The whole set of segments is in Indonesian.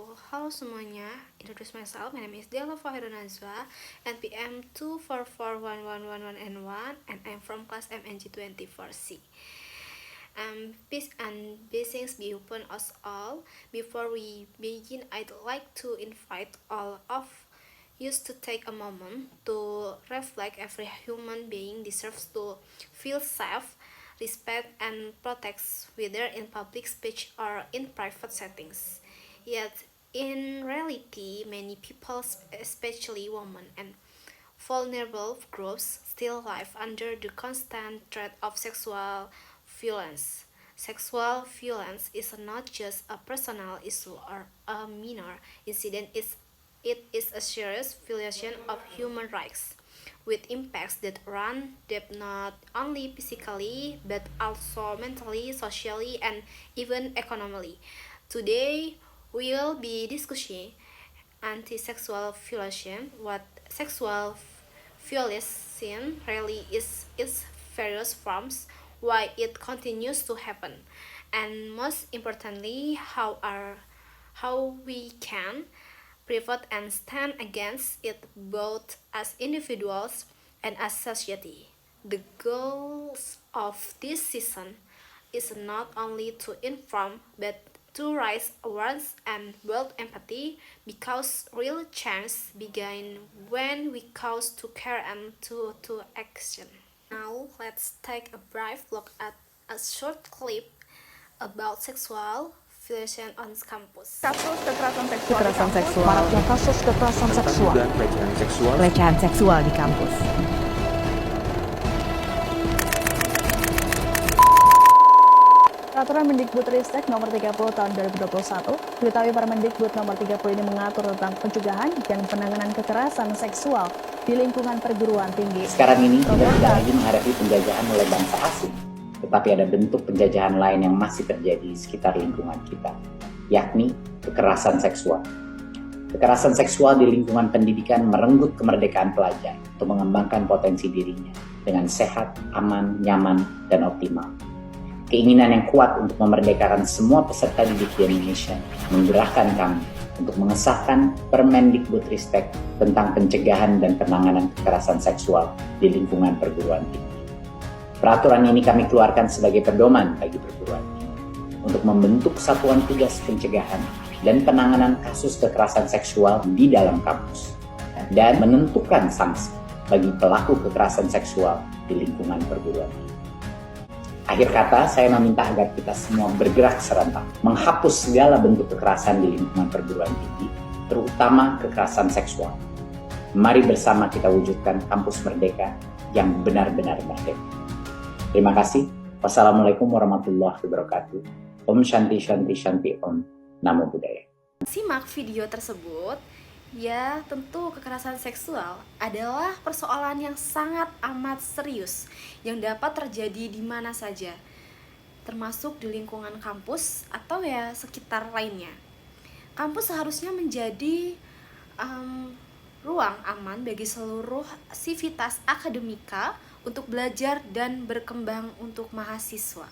wabarakatuh. Halo semuanya, introduce myself. My name is Diala Fahira Nazwa, NPM 2441111N1, and I'm from class MNG24C. Peace and blessings be upon us all. Before we begin, I'd like to invite all of you to take a moment to reflect. Every human being deserves to feel safe, respect, and protect, whether in public speech or in private settings. Yet, in reality, many people, especially women and vulnerable groups, still live under the constant threat of sexual violence. Sexual violence is not just a personal issue or a minor incident, it is a serious violation of human rights, with impacts that run deep not only physically but also mentally, socially, and even economically. Today, we will be discussing anti-sexual violation, what sexual violation really is, its various forms, why it continues to happen, and most importantly, how we can prevent and stand against it both as individuals and as society. The goals of this season is not only to inform but to raise awareness and build empathy, because real change begins when we cause to care and to action. Now let's take a brief look at a short clip about sexual violation on campus. Kasus kekerasan seksual di Kekerasan kampus, seksual. maraknya kasus kekerasan tentang seksual. dugaan pelecehan seksual. Pelecehan seksual di kampus. Peraturan Mendikbudristek Nomor 30 Tahun 2021, diketahui Permendikbud Nomor 30 ini mengatur tentang pencegahan dan penanganan kekerasan seksual di lingkungan perguruan tinggi. Sekarang ini kita tidak lagi menghadapi penjajahan oleh bangsa asing, tetapi ada bentuk penjajahan lain yang masih terjadi di sekitar lingkungan kita, yakni kekerasan seksual. Kekerasan seksual di lingkungan pendidikan merenggut kemerdekaan pelajar untuk mengembangkan potensi dirinya dengan sehat, aman, nyaman, dan optimal. Keinginan yang kuat untuk memerdekakan semua peserta didik di Indonesia menggerakkan kami untuk mengesahkan Permendikbudristek tentang pencegahan dan penanganan kekerasan seksual di lingkungan perguruan tinggi. Peraturan ini kami keluarkan sebagai pedoman bagi perguruan tinggi untuk membentuk satuan tugas pencegahan dan penanganan kasus kekerasan seksual di dalam kampus dan menentukan sanksi bagi pelaku kekerasan seksual di lingkungan perguruan tinggi. Akhir kata, saya meminta agar kita semua bergerak serentak, menghapus segala bentuk kekerasan di lingkungan perguruan tinggi, terutama kekerasan seksual. Mari bersama kita wujudkan kampus merdeka yang benar-benar merdeka. Terima kasih. Wassalamualaikum warahmatullahi wabarakatuh. Om Shanti Shanti Shanti Om. Namo Buddhaya. Simak video tersebut. Ya, tentu kekerasan seksual adalah persoalan yang sangat amat serius yang dapat terjadi di mana saja, termasuk di lingkungan kampus atau ya sekitar lainnya. Kampus seharusnya menjadi ruang aman bagi seluruh sivitas akademika untuk belajar dan berkembang untuk mahasiswa.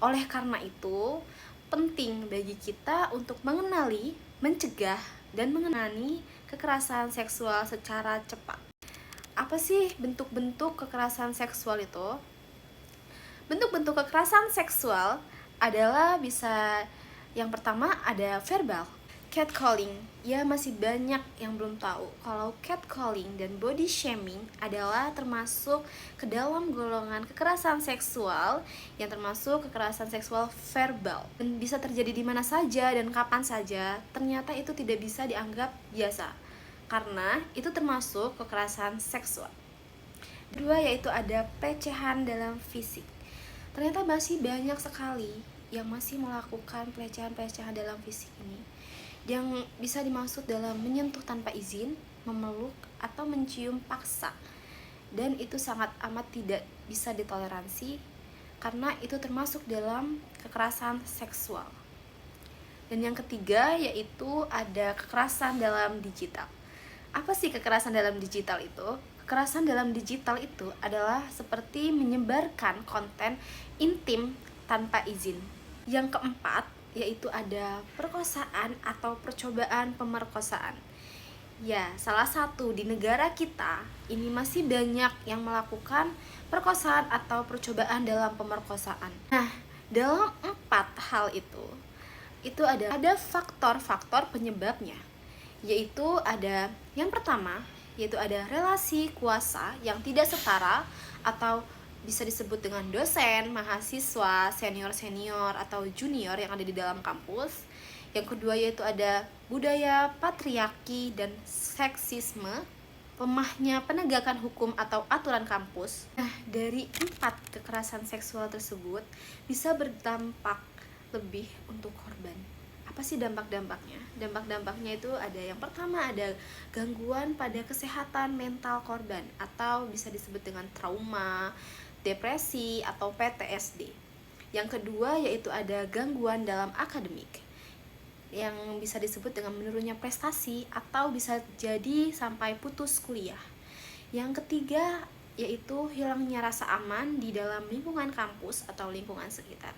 Oleh karena itu, penting bagi kita untuk mengenali, mencegah, dan mengenali kekerasan seksual secara cepat. Apa sih bentuk-bentuk kekerasan seksual itu? Bentuk-bentuk kekerasan seksual adalah bisa, yang pertama ada verbal, catcalling. Ya, masih banyak yang belum tahu kalau catcalling dan body shaming adalah termasuk ke dalam golongan kekerasan seksual yang termasuk kekerasan seksual verbal, dan bisa terjadi di mana saja dan kapan saja. Ternyata itu tidak bisa dianggap biasa karena itu termasuk kekerasan seksual. Kedua yaitu ada pelecehan dalam fisik. Ternyata masih banyak sekali yang masih melakukan pelecehan-pelecehan dalam fisik ini, yang bisa dimaksud dalam menyentuh tanpa izin, memeluk, atau mencium paksa. Dan itu sangat amat tidak bisa ditoleransi karena itu termasuk dalam kekerasan seksual. Dan yang ketiga yaitu ada kekerasan dalam digital. Apa sih kekerasan dalam digital itu? Kekerasan dalam digital itu adalah seperti menyebarkan konten intim tanpa izin. Yang keempat yaitu ada perkosaan atau percobaan pemerkosaan. Ya, salah satu di negara kita ini masih banyak yang melakukan perkosaan atau percobaan dalam pemerkosaan. Nah, dalam 4 hal itu ada faktor-faktor penyebabnya, yaitu ada yang pertama, yaitu ada relasi kuasa yang tidak setara atau bisa disebut dengan dosen, mahasiswa, senior-senior atau junior yang ada di dalam kampus. Yang kedua yaitu ada budaya patriarki dan seksisme, lemahnya penegakan hukum atau aturan kampus. Nah, dari 4 kekerasan seksual tersebut bisa berdampak lebih untuk korban. Apa sih dampak-dampaknya? Dampak-dampaknya itu ada yang pertama ada gangguan pada kesehatan mental korban atau bisa disebut dengan trauma, depresi atau PTSD. Yang kedua yaitu ada gangguan dalam akademik yang bisa disebut dengan menurunnya prestasi atau bisa jadi sampai putus kuliah. Yang ketiga yaitu hilangnya rasa aman di dalam lingkungan kampus atau lingkungan sekitar.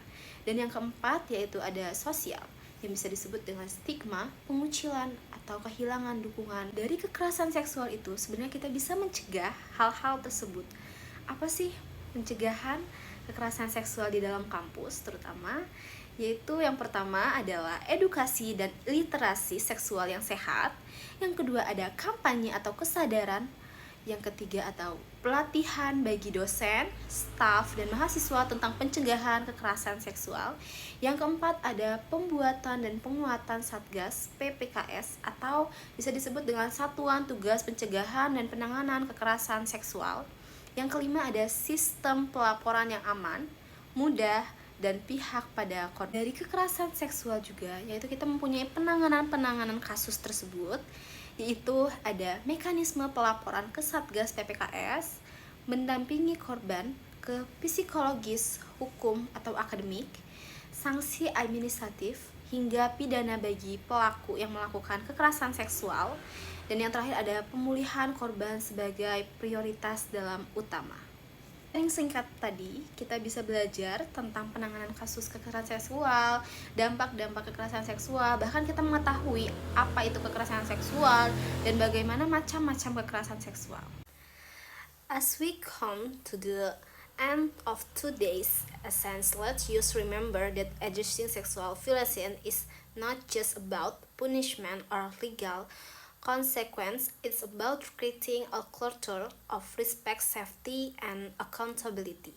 Dan yang keempat yaitu ada sosial yang bisa disebut dengan stigma, pengucilan atau kehilangan dukungan. Dari kekerasan seksual itu sebenarnya kita bisa mencegah hal-hal tersebut. Apa sih pencegahan kekerasan seksual di dalam kampus terutama? Yaitu yang pertama adalah edukasi dan literasi seksual yang sehat. Yang kedua ada kampanye atau kesadaran. Yang ketiga atau pelatihan bagi dosen, staf, dan mahasiswa tentang pencegahan kekerasan seksual. Yang keempat ada pembuatan dan penguatan Satgas PPKS atau bisa disebut dengan Satuan Tugas Pencegahan dan Penanganan Kekerasan Seksual. Yang kelima ada sistem pelaporan yang aman, mudah, dan pihak pada korban. Dari kekerasan seksual juga yaitu kita mempunyai penanganan kasus tersebut, yaitu ada mekanisme pelaporan ke Satgas PPKS, mendampingi korban ke psikologis, hukum atau akademik, sanksi administratif hingga pidana bagi pelaku yang melakukan kekerasan seksual, dan yang terakhir ada pemulihan korban sebagai prioritas dalam utama. Yang singkat tadi, kita bisa belajar tentang penanganan kasus kekerasan seksual, dampak-dampak kekerasan seksual, bahkan kita mengetahui apa itu kekerasan seksual dan bagaimana macam-macam kekerasan seksual. As we come to the end of today's essence, let's just remember that addressing sexual violence is not just about punishment or legal consequence. It's about creating a culture of respect, safety, and accountability.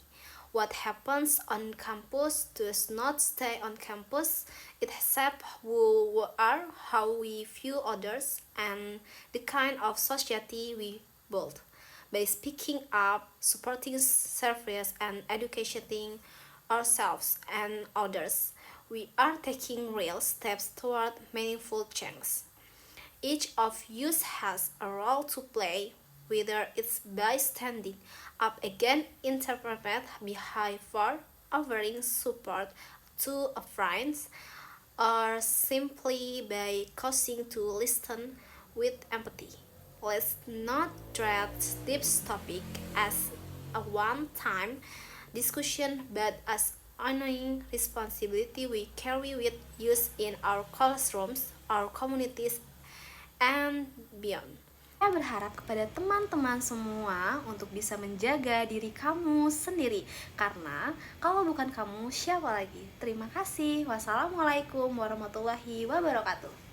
What happens on campus does not stay on campus. It shapes who we are, how we view others, and the kind of society we build. By speaking up, supporting service, and educating ourselves and others, we are taking real steps toward meaningful change. Each of you has a role to play, whether it's by standing up against interpret behavior, offering support to a friend, or simply by causing to listen with empathy. Let's not treat this topic as a one-time discussion, but as ongoing responsibility we carry with us in our classrooms, our communities, and beyond. Saya berharap kepada teman-teman semua untuk bisa menjaga diri kamu sendiri, karena kalau bukan kamu siapa lagi? Terima kasih. Wassalamualaikum warahmatullahi wabarakatuh.